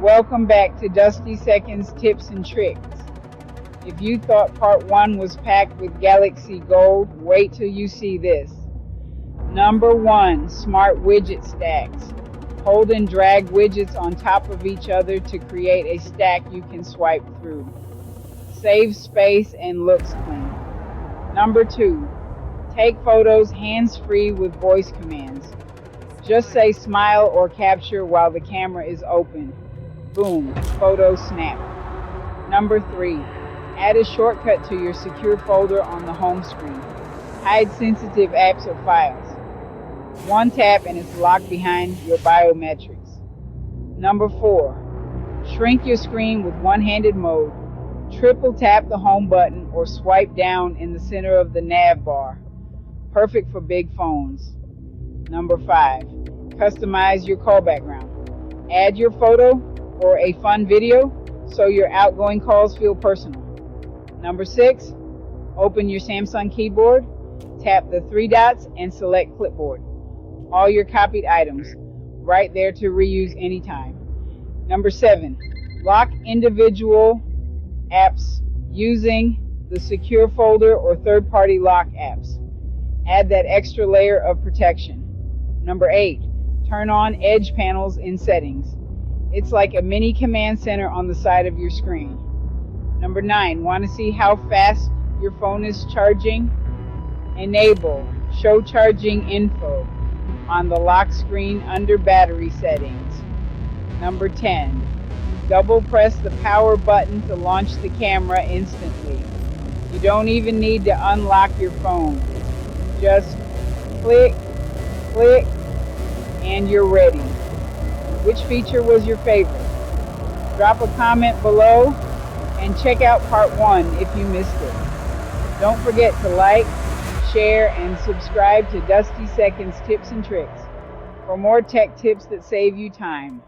Welcome back to Dusty Seconds Tips and Tricks. If you thought part 1 was packed with Galaxy Gold, wait till you see this. Number 1, smart widget stacks. Hold and drag widgets on top of each other to create a stack you can swipe through. Saves space and looks clean. Number 2, take photos hands-free with voice commands. Just say smile or capture while the camera is open. Boom, photo snap. Number 3, add a shortcut to your secure folder on the home screen. Hide sensitive apps or files. One tap and it's locked behind your biometrics. Number 4, shrink your screen with one-handed mode. Triple tap the home button or swipe down in the center of the nav bar. Perfect for big phones. Number 5, customize your call background. Add your photo or a fun video so your outgoing calls feel personal. Number 6, open your Samsung keyboard, tap the 3 dots and select clipboard. All your copied items right there to reuse anytime. Number 7, lock individual apps using the secure folder or third-party lock apps. Add that extra layer of protection. Number 8, turn on edge panels in settings. It's like a mini command center on the side of your screen. Number 9, want to see how fast your phone is charging? Enable show charging info on the lock screen under battery settings. Number 10, double press the power button to launch the camera instantly. You don't even need to unlock your phone. Just click, click, and you're ready. Which feature was your favorite? Drop a comment below and check out part 1 if you missed it. Don't forget to like, share, and subscribe to Dusty Seconds Tips and Tricks for more tech tips that save you time.